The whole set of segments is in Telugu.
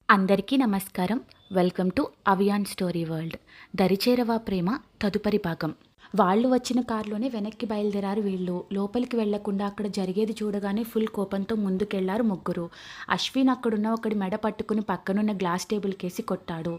అందరికీ నమస్కారం. Welcome to Avian story world. దరిచేరవా ప్రేమ తదుపరి భాగం. వాళ్ళు వచ్చిన కారులోనే వెనక్కి బయలుదేరారు వీళ్ళు. లోపలికి వెళ్లకుండా అక్కడ జరిగేది చూడగానే ఫుల్ కోపంతో ముందుకెళ్లారు ముగ్గురు. అశ్విన్ అక్కడున్న ఒకడి మెడ పట్టుకుని పక్కనున్న గ్లాస్ టేబుల్ కేసి కొట్టాడు.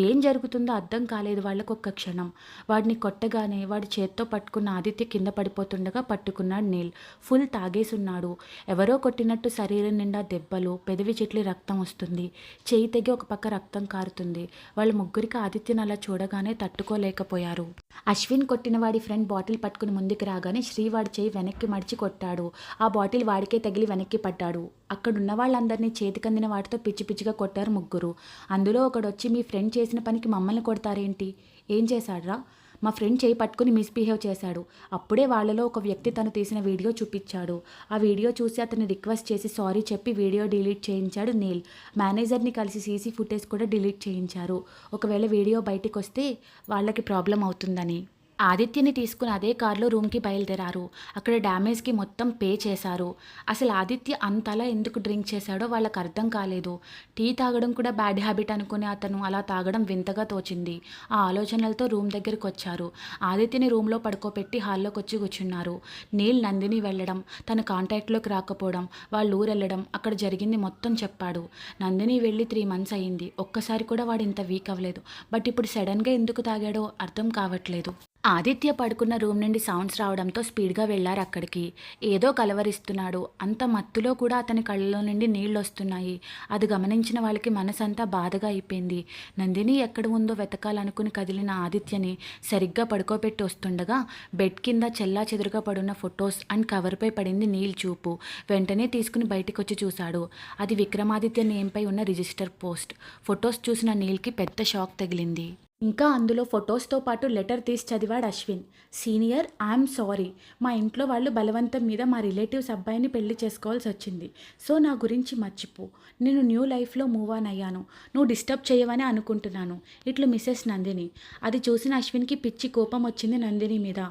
ఏం జరుగుతుందో అర్థం కాలేదు వాళ్ళకు ఒక్క క్షణం. వాడిని కొట్టగానే వాడి చేత్తో పట్టుకున్న ఆదిత్య కింద పడిపోతుండగా పట్టుకున్నాడు నీల్. ఫుల్ తాగేసున్నాడు. ఎవరో కొట్టినట్టు శరీరం నిండా దెబ్బలు, పెదవి చిట్లి రక్తం వస్తుంది. చేయి తెగి ఒక పక్క రక్తం కారుతుంది. వాళ్ళ ముగ్గురికి ఆదిత్యను అలా చూడగానే తట్టుకోలేకపోయారు. అశ్విన్ కొట్టిన వాడి ఫ్రెండ్ బాటిల్ పట్టుకుని ముందుకు రాగానే శ్రీవాడి చేయి వెనక్కి మడిచి కొట్టాడు. ఆ బాటిల్ వాడికే తగిలి వెనక్కి పడ్డాడు. అక్కడున్న వాళ్ళందరినీ చేతికందిన వాటితో పిచ్చి పిచ్చిగా కొట్టారు ముగ్గురు. అందులో ఒకడొచ్చి, మీ ఫ్రెండ్ చేసిన పనికి మమ్మల్ని కొడతారేంటి? ఏం చేశాడ్రా? మా ఫ్రెండ్ చేయి పట్టుకుని మిస్బిహేవ్ చేశాడు. అప్పుడే వాళ్ళలో ఒక వ్యక్తి తను తీసిన వీడియో చూపించాడు. ఆ వీడియో చూసి అతన్ని రిక్వెస్ట్ చేసి సారీ చెప్పి వీడియో డిలీట్ చేయించాడు నీల్. మేనేజర్ని కలిసి సీసీ ఫుటేజ్ కూడా డిలీట్ చేయించారు. ఒకవేళ వీడియో బయటికి వస్తే వాళ్ళకి ప్రాబ్లం అవుతుందని. ఆదిత్యని తీసుకుని అదే కారులో రూమ్కి బయలుదేరారు. అక్కడ డ్యామేజ్కి మొత్తం పే చేశారు. అసలు ఆదిత్య అంతలా ఎందుకు డ్రింక్ చేశాడో వాళ్ళకి అర్థం కాలేదు. టీ తాగడం కూడా బ్యాడ్ హ్యాబిట్ అనుకుని అతను అలా తాగడం వింతగా తోచింది. ఆ ఆలోచనలతో రూమ్ దగ్గరికి వచ్చారు. ఆదిత్యని రూమ్లో పడుకోబెట్టి హాల్లోకి వచ్చి కూర్చున్నారు. నీల్ నందిని వెళ్ళడం, తన కాంటాక్ట్లోకి రాకపోవడం, వాళ్ళ ఊరు వెళ్ళడం, అక్కడ జరిగింది మొత్తం చెప్పాడు. నందిని వెళ్ళి 3 months అయ్యింది. ఒక్కసారి కూడా వాడు ఇంత వీక్ అవ్వలేదు. బట్ ఇప్పుడు సడన్గా ఎందుకు తాగాడో అర్థం కావట్లేదు. ఆదిత్య పడుకున్న రూమ్ నుండి సౌండ్స్ రావడంతో స్పీడ్గా వెళ్లారు అక్కడికి. ఏదో కలవరిస్తున్నాడు. అంత మత్తులో కూడా అతని కళ్ళలో నుండి నీళ్ళు వస్తున్నాయి. అది గమనించిన వాళ్ళకి మనసంతా బాధగా అయిపోయింది. నందిని ఎక్కడ ఉందో వెతకాలనుకుని కదిలిన ఆదిత్యని సరిగ్గా పడుకోబెట్టి వస్తుండగా బెడ్ కింద చెల్లా చెదురుగా పడున్న ఫొటోస్ అండ్ కవర్పై పడింది నీల్ చూపు. వెంటనే తీసుకుని బయటికి వచ్చి చూశాడు. అది విక్రమాదిత్య నేమ్పై ఉన్న రిజిస్టర్ పోస్ట్. ఫొటోస్ చూసిన నీల్కి పెద్ద షాక్ తగిలింది. ఇంకా అందులో ఫొటోస్తో పాటు లెటర్ తీసి చదివాడు అశ్విన్. Senior, I'm sorry. మా ఇంట్లో వాళ్ళు బలవంతం మీద మా రిలేటివ్స్ అబ్బాయిని పెళ్లి చేసుకోవాల్సి వచ్చింది. సో నా గురించి మర్చిపో. నేను న్యూ లైఫ్లో మూవ్ ఆన్ అయ్యాను. నువ్వు డిస్టర్బ్ చేయవని అనుకుంటున్నాను. ఇట్లు మిస్సెస్ నందిని. అది చూసిన అశ్విన్కి పిచ్చి కోపం వచ్చింది నందిని మీద.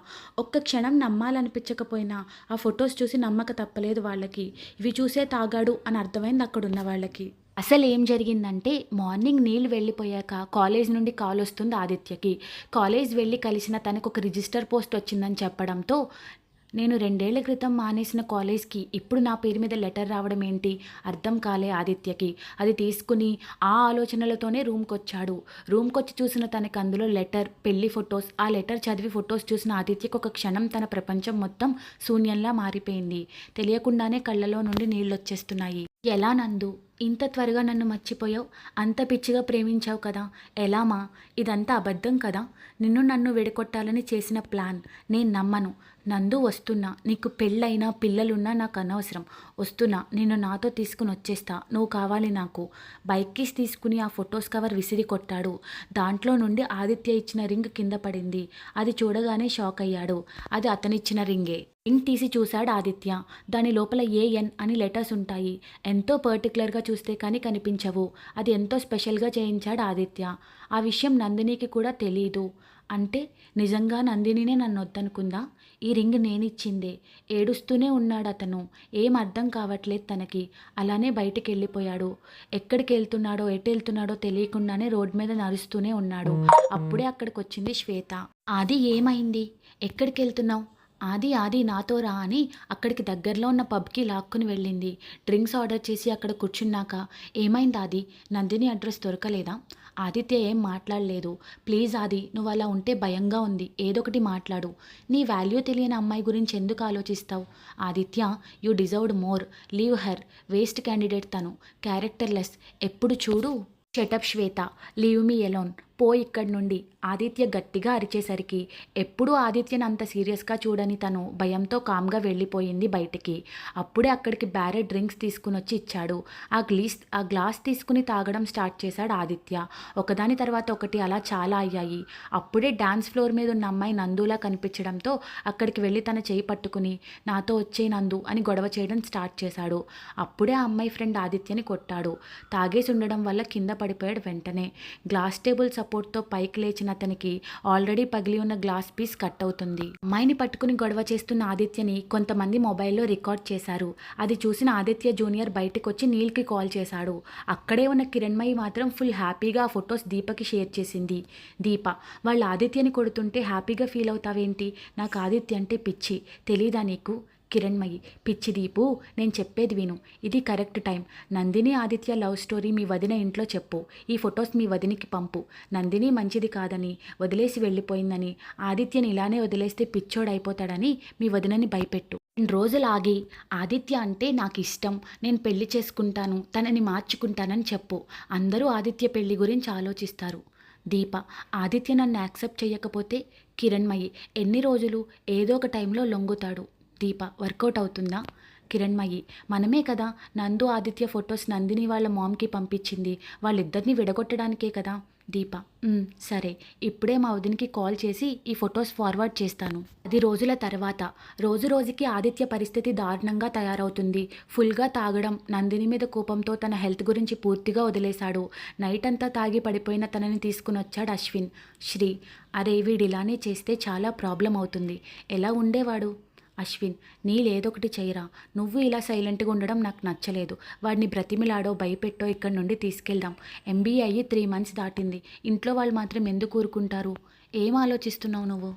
ఒక్క క్షణం నమ్మాలనిపించకపోయినా ఆ ఫొటోస్ చూసి నమ్మక తప్పలేదు వాళ్ళకి. ఇవి చూసే తాగాడు అని అర్థమైంది అక్కడున్న వాళ్ళకి. అసలు ఏం జరిగిందంటే, మార్నింగ్ నీళ్ళు వెళ్ళిపోయాక కాలేజ్ నుండి కాల్ వస్తుంది ఆదిత్యకి. కాలేజ్ వెళ్ళి కలిసిన తనకు ఒక రిజిస్టర్ పోస్ట్ వచ్చిందని చెప్పడంతో, నేను 2 ఏళ్ల క్రితం మానేసిన కాలేజ్కి ఇప్పుడు నా పేరు మీద లెటర్ రావడం ఏంటి అర్థం కాలే ఆదిత్యకి. అది తీసుకుని ఆ ఆలోచనలతోనే రూమ్కి వచ్చాడు. రూమ్కి వచ్చి చూసిన తనకు అందులో లెటర్, పెళ్లి ఫొటోస్. ఆ లెటర్ చదివి ఫొటోస్ చూసిన ఆదిత్యకి ఒక క్షణం తన ప్రపంచం మొత్తం శూన్యంలా మారిపోయింది. తెలియకుండానే కళ్ళలో నుండి నీళ్ళు వచ్చేస్తున్నాయి. ఎలా నందు, ఇంత త్వరగా నన్ను మర్చిపోయావు? అంత పిచ్చిగా ప్రేమించావు కదా. ఎలామా? ఇదంతా అబద్ధం కదా. నన్ను విడగొట్టాలని చేసిన ప్లాన్. నేను నమ్మను. నందు, వస్తున్నా. నీకు పెళ్ళైనా పిల్లలున్నా నాకు అనవసరం. వస్తున్నా. నిన్ను నాతో తీసుకుని వచ్చేస్తా. నువ్వు కావాలి నాకు. బైక్ కీస్ తీసుకుని ఆ ఫొటోస్ కవర్ విసిరి కొట్టాడు. దాంట్లో నుండి ఆదిత్య ఇచ్చిన రింగ్ కింద పడింది. అది చూడగానే షాక్ అయ్యాడు. అది అతనిచ్చిన రింగే. రింగ్ తీసి చూశాడు ఆదిత్య. దాని లోపల ఏఎన్ అని లెటర్స్ ఉంటాయి. ఎంతో పర్టికులర్గా చూస్తే కానీ కనిపించవు. అది ఎంతో స్పెషల్గా చేయించాడు ఆదిత్య. ఆ విషయం నందినికి కూడా తెలీదు. అంటే నిజంగా నందినినే నన్ను వద్దనుకుందా? ఈ రింగ్ నేనిచ్చిందే. ఏడుస్తూనే ఉన్నాడు అతను. ఏం అర్థం కావట్లేదు తనకి. అలానే బయటికి వెళ్ళిపోయాడు. ఎక్కడికి వెళ్తున్నాడో ఎటు వెళ్తున్నాడో తెలియకుండానే రోడ్ మీద నడుస్తూనే ఉన్నాడు. అప్పుడే అక్కడికి వచ్చింది శ్వేత. ఆది, ఏమైంది? ఎక్కడికి వెళ్తున్నావు? ఆది నాతో రా అని అక్కడికి దగ్గరలో ఉన్న పబ్కి లాక్కుని వెళ్ళింది. డ్రింక్స్ ఆర్డర్ చేసి అక్కడ కూర్చున్నాక, ఏమైంది ఆది? నందిని అడ్రస్ దొరకలేదా? ఆదిత్య ఏం మాట్లాడలేదు. ప్లీజ్ ఆది, నువ్వు అలా ఉంటే భయంగా ఉంది. ఏదొకటి మాట్లాడు. నీ వాల్యూ తెలియని అమ్మాయి గురించి ఎందుకు ఆలోచిస్తావు? Aditya, you deserved more. Leave her. Waste candidate తను. క్యారెక్టర్లెస్. ఎప్పుడు చూడు shut up Shweta, leave me alone. పో ఇక్కడి నుండి. ఆదిత్య గట్టిగా అరిచేసరికి ఎప్పుడూ ఆదిత్యను అంత సీరియస్గా చూడని తను భయంతో కామ్గా వెళ్ళిపోయింది బయటికి. అప్పుడే అక్కడికి బ్యారెడ్ డ్రింక్స్ తీసుకుని వచ్చి ఇచ్చాడు. ఆ గ్లాస్ తీసుకుని తాగడం స్టార్ట్ చేశాడు ఆదిత్య. ఒకదాని తర్వాత ఒకటి అలా చాలా అయ్యాయి. అప్పుడే డాన్స్ ఫ్లోర్ మీద ఉన్న అమ్మాయి నందులా కనిపించడంతో అక్కడికి వెళ్ళి తన చేయి పట్టుకుని, నాతో వచ్చే నందు అని గొడవ చేయడం స్టార్ట్ చేశాడు. అప్పుడే ఆ అమ్మాయి ఫ్రెండ్ ఆదిత్యని కొట్టాడు. తాగేసి ఉండడం వల్ల కింద పడిపోయాడు. వెంటనే గ్లాస్ టేబుల్ సపోర్ట్తో పైకి లేచిన వచ్చిన అతనికి ఆల్రెడీ పగిలి ఉన్న గ్లాస్ పీస్ కట్ అవుతుంది. అమ్మాయిని పట్టుకుని గొడవ చేస్తున్న ఆదిత్యని కొంతమంది మొబైల్లో రికార్డ్ చేశారు. అది చూసిన ఆదిత్య జూనియర్ బయటకు వచ్చి నీల్కి కాల్ చేశాడు. అక్కడే ఉన్న కిరణ్మయి మాత్రం ఫుల్ హ్యాపీగా ఆ ఫొటోస్ దీపకి షేర్ చేసింది. దీప, వాళ్ళ ఆదిత్యని కొడుతుంటే హ్యాపీగా ఫీల్ అవుతావేంటి? నాకు ఆదిత్య అంటే పిచ్చి, తెలీదా నీకు? కిరణ్మయి, పిచ్చి దీపు, నేను చెప్పేది విను. ఇది correct time. Nandini Aditya love story మీ వదిన ఇంట్లో చెప్పు. ఈ ఫొటోస్ మీ వదినికి పంపు. నందిని మంచిది కాదని, వదిలేసి వెళ్ళిపోయిందని, ఆదిత్యని ఇలానే వదిలేస్తే పిచ్చోడైపోతాడని మీ వదినని భయపెట్టు. 2 రోజులు ఆగి ఆదిత్య అంటే నాకు ఇష్టం, నేను పెళ్లి చేసుకుంటాను, తనని మార్చుకుంటానని చెప్పు. అందరూ ఆదిత్య పెళ్లి గురించి ఆలోచిస్తారు. దీప, ఆదిత్య నన్ను యాక్సెప్ట్ చేయకపోతే? కిరణ్మయి, ఎన్ని రోజులు? ఏదో ఒక టైంలో లొంగుతాడు. దీప, వర్కౌట్ అవుతుందా? కిరణ్మయి, మనమే కదా నందు ఆదిత్య ఫొటోస్ నందిని వాళ్ళ మామ్కి పంపించింది, వాళ్ళిద్దరిని విడగొట్టడానికే కదా. దీప, సరే, ఇప్పుడే మా వదినికి కాల్ చేసి ఈ ఫొటోస్ ఫార్వర్డ్ చేస్తాను. 10 రోజుల తర్వాత రోజు రోజుకి ఆదిత్య పరిస్థితి దారుణంగా తయారవుతుంది. ఫుల్గా తాగడం, నందిని మీద కోపంతో తన హెల్త్ గురించి పూర్తిగా వదిలేశాడు. నైట్ అంతా తాగి పడిపోయిన తనని తీసుకుని వచ్చాడు అశ్విన్. శ్రీ, అరే వీడిలానే చేస్తే చాలా ప్రాబ్లం అవుతుంది. ఎలా ఉండేవాడు? అశ్విన్, నీలేదొకటి చెయ్యరా. నువ్వు ఇలా సైలెంట్గా ఉండడం నాకు నచ్చలేదు. వాడిని బ్రతిమిలాడో భయపెట్టో ఇక్కడి నుండి తీసుకెళ్దాం. ఎంబీఏ అయ్యి 3 months దాటింది. ఇంట్లో వాళ్ళు మాత్రం ఎందుకు ఊరుకుంటారు? ఏం ఆలోచిస్తున్నావు నువ్వు?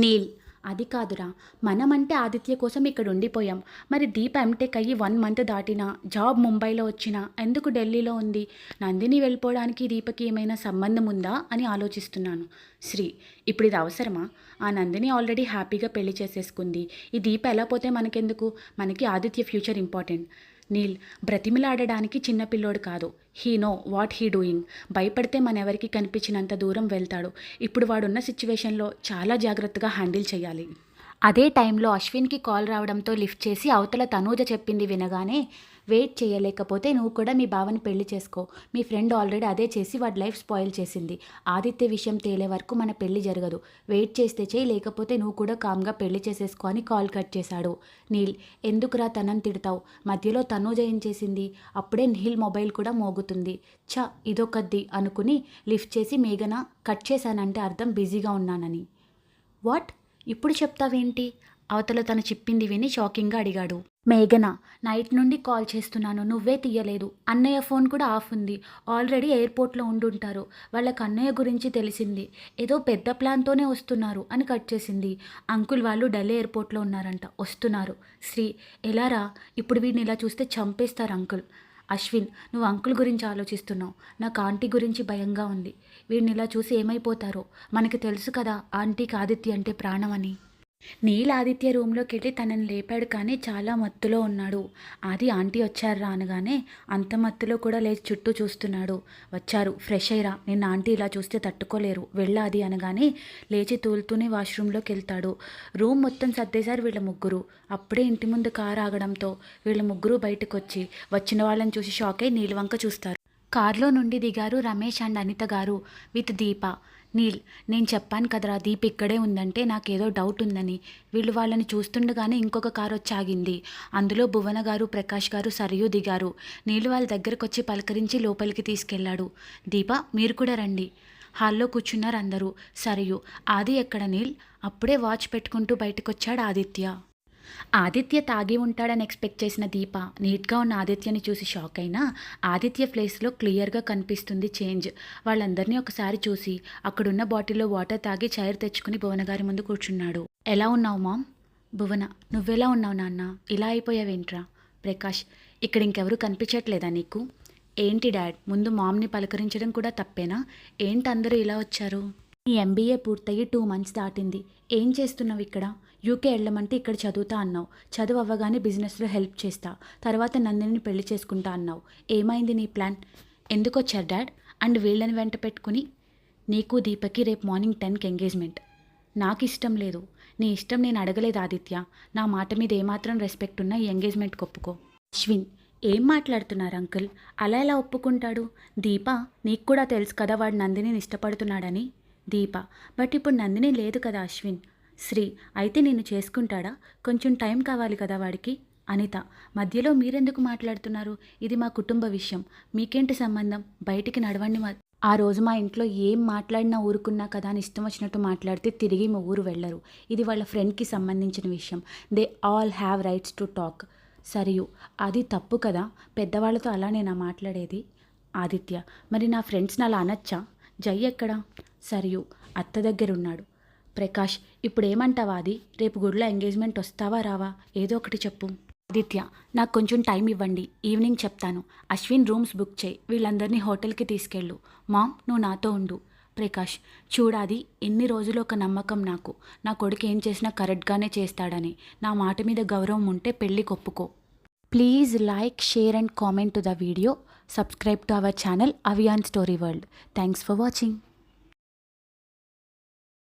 నీల్, అది కాదురా, మనమంటే ఆదిత్య కోసం ఇక్కడ ఉండిపోయాం. మరి దీప ఎంటెక్ అయ్యి 1 month దాటినా, జాబ్ ముంబైలో వచ్చినా ఎందుకు ఢిల్లీలో ఉంది? నందిని వెళ్ళిపోవడానికి దీపకి ఏమైనా సంబంధం ఉందా అని ఆలోచిస్తున్నాను. శ్రీ, ఇప్పుడు ఇది అవసరమా? ఆ నందిని ఆల్రెడీ హ్యాపీగా పెళ్లి చేసేసుకుంది. ఈ దీప ఎలా పోతే మనకెందుకు? మనకి ఆదిత్య ఫ్యూచర్ ఇంపార్టెంట్. నీల్, బ్రతిమిలాడడానికి చిన్నపిల్లోడు కాదు. He know what he doing. భయపడితే మనెవరికి కనిపించినంత దూరం వెళ్తాడు. ఇప్పుడు వాడున్న సిచ్యువేషన్లో చాలా జాగ్రత్తగా హ్యాండిల్ చేయాలి. అదే టైంలో అశ్విన్కి కాల్ రావడంతో లిఫ్ట్ చేసి అవతల తనూజ చెప్పింది వినగానే, వెయిట్ చేయలేకపోతే నువ్వు కూడా మీ బావని పెళ్లి చేసుకో. మీ ఫ్రెండ్ ఆల్రెడీ అదే చేసి వాడి లైఫ్ స్పాయిల్ చేసింది. ఆదిత్య విషయం తేలే వరకు మన పెళ్లి జరగదు. వెయిట్ చేస్తే చేయి, లేకపోతే నువ్వు కూడా కామ్గా పెళ్లి చేసేసుకో అని కాల్ కట్ చేశాడు. నీల్, ఎందుకురా తనని తిడతావు? మధ్యలో తనూజ ఏం చేసింది? అప్పుడే నీల్ మొబైల్ కూడా మోగుతుంది. ఇదొకద్ది అనుకుని లిఫ్ట్ చేసి, మేఘన, కట్ చేశానంటే అర్థం బిజీగా ఉన్నానని. వాట్? ఇప్పుడు చెప్తావేంటి? అవతల తను చెప్పింది విని షాకింగ్గా అడిగాడు. మేఘన, నైట్ నుండి కాల్ చేస్తున్నాను, నువ్వే తీయలేదు. అన్నయ్య ఫోన్ కూడా ఆఫ్ ఉంది. ఆల్రెడీ ఎయిర్పోర్ట్లో ఉండుంటారు. వాళ్ళకి అన్నయ్య గురించి తెలిసింది. ఏదో పెద్ద ప్లాన్తోనే వస్తున్నారు అని కట్ చేసింది. అంకుల్ వాళ్ళు ఢిల్లీ ఎయిర్పోర్ట్లో ఉన్నారంట, వస్తున్నారు. శ్రీ, ఎలారా? ఇప్పుడు వీడిని ఇలా చూస్తే చంపేస్తారు అంకుల్. అశ్విన్, నువ్వు అంకుల్ గురించి ఆలోచిస్తున్నావు. నాకు ఆంటీ గురించి భయంగా ఉంది. వీడిని ఇలా చూసి ఏమైపోతారో. మనకి తెలుసు కదా ఆంటీకి ఆదిత్య అంటే ప్రాణం అని. నీల్ ఆదిత్య రూమ్లోకి వెళ్ళి తనని లేపాడు, కానీ చాలా మత్తులో ఉన్నాడు. ఆది ఆంటీ వచ్చారా అనగానే అంత మత్తులో కూడా లేచి చుట్టూ చూస్తున్నాడు. వచ్చారు, ఫ్రెష్ అయ్యిరా, నిన్న ఆంటీ ఇలా చూస్తే తట్టుకోలేరు, వెళ్ళాది అనగానే లేచి తూలుతూనే వాష్రూమ్లోకి వెళ్తాడు. రూమ్ మొత్తం సర్దేశారు వీళ్ళ ముగ్గురు. అప్పుడే ఇంటి ముందు కారు ఆగడంతో వీళ్ళ ముగ్గురు బయటకు వచ్చి వచ్చిన వాళ్ళని చూసి షాక్ అయి నీల్ వంక చూస్తారు. కారులో నుండి దిగారు రమేష్ అండ్ అనిత గారు విత్ దీప. నీల్, నేను చెప్పాను కదరా దీప ఇక్కడే ఉందంటే నాకేదో డౌట్ ఉందని. వీళ్ళు వాళ్ళని చూస్తుండగానే ఇంకొక కారు వచ్చి ఆగింది. అందులో భువన గారు, ప్రకాష్ గారు, సరియు దిగారు. నీళ్ళు వాళ్ళ దగ్గరకు వచ్చి పలకరించి లోపలికి తీసుకెళ్లాడు. దీప, మీరు కూడా రండి. హాల్లో కూర్చున్నారు అందరూ. సరియు, ఆది ఎక్కడ నీల్? అప్పుడే వాచ్ పెట్టుకుంటూ బయటకొచ్చాడు ఆదిత్య. ఆదిత్య తాగి ఉంటాడని ఎక్స్పెక్ట్ చేసిన దీప నీట్గా ఉన్న ఆదిత్యని చూసి షాక్ అయినా, ఆదిత్య ప్లేస్లో క్లియర్గా కనిపిస్తుంది చేంజ్. వాళ్ళందరినీ ఒకసారి చూసి అక్కడున్న బాటిల్లో వాటర్ తాగి చైర్ తెచ్చుకుని భువనగారి ముందు కూర్చున్నాడు. ఎలా ఉన్నావు మామ్? భువన, నువ్వెలా ఉన్నావు నాన్న? ఇలా అయిపోయావేంట్రా? ప్రకాష్, ఇక్కడ ఇంకెవరూ కనిపించట్లేదా నీకు? ఏంటి డాడ్, ముందు మామ్ని పలకరించడం కూడా తప్పేనా? ఏంటి అందరూ ఇలా వచ్చారు? నీ ఎంబీఏ పూర్తయి 2 months దాటింది. ఏం చేస్తున్నావు ఇక్కడ? యూకే వెళ్ళమంటే ఇక్కడ చదువుతా అన్నావు. చదువు అవ్వగానే బిజినెస్లో హెల్ప్ చేస్తా, తర్వాత నందిని పెళ్లి చేసుకుంటా అన్నావు. ఏమైంది నీ ప్లాన్? ఎందుకు వచ్చారు డాడ్? అండ్ వీళ్ళని వెంట పెట్టుకుని? నీకు దీపకి రేపు మార్నింగ్ 10కి ఎంగేజ్మెంట్. నాకు ఇష్టం లేదు. నీ ఇష్టం నేను అడగలేదు ఆదిత్య. నా మాట మీద ఏమాత్రం రెస్పెక్ట్ ఉన్నా ఈ ఎంగేజ్మెంట్కి ఒప్పుకో. అశ్విన్, ఏం మాట్లాడుతున్నారు అంకుల్? అలా ఎలా ఒప్పుకుంటాడు? దీప, నీకు కూడా తెలుసు కదా వాడు నందినిని ఇష్టపడుతున్నాడని. దీప, బట్ ఇప్పుడు నందిని లేదు కదా అశ్విన్. శ్రీ, అయితే నిన్ను చేసుకుంటాడా? కొంచెం టైం కావాలి కదా వాడికి. అనిత, మధ్యలో మీరెందుకు మాట్లాడుతున్నారు? ఇది మా కుటుంబ విషయం, మీకేంటి సంబంధం? బయటికి నడవండి. ఆ రోజు మా ఇంట్లో ఏం మాట్లాడినా ఊరుకున్నా కదా అని ఇష్టం వచ్చినట్టు మాట్లాడితే తిరిగి మా ఊరు వెళ్ళరు. ఇది వాళ్ళ ఫ్రెండ్కి సంబంధించిన విషయం. They all have rights to talk. Sarayu, అది తప్పు కదా, పెద్దవాళ్ళతో అలానేనా మాట్లాడేది? ఆదిత్య, మరి నా ఫ్రెండ్స్ని అలా అనొచ్చా? జై ఎక్కడా? సరియు, అత్త దగ్గరున్నాడు. ప్రకాష్, ఇప్పుడేమంటావా అది? రేపు గుడిలో ఎంగేజ్మెంట్ వస్తావా రావా? ఏదో ఒకటి చెప్పు. ఆదిత్య, నాకు కొంచెం టైం ఇవ్వండి, ఈవినింగ్ చెప్తాను. అశ్విన్ రూమ్స్ బుక్ చేయి, వీళ్ళందరినీ హోటల్కి తీసుకెళ్ళు. మామ్, నువ్వు నాతో ఉండు. ప్రకాష్, చూడాది, ఎన్ని రోజులు ఒక నమ్మకం నాకు, నా కొడుకు ఏం చేసినా కరెక్ట్గానే చేస్తాడని. నా మాట మీద గౌరవం ఉంటే పెళ్ళి కొప్పుకో. Please like, share and comment to the video. Subscribe to our channel Avian story world. Thanks for watching.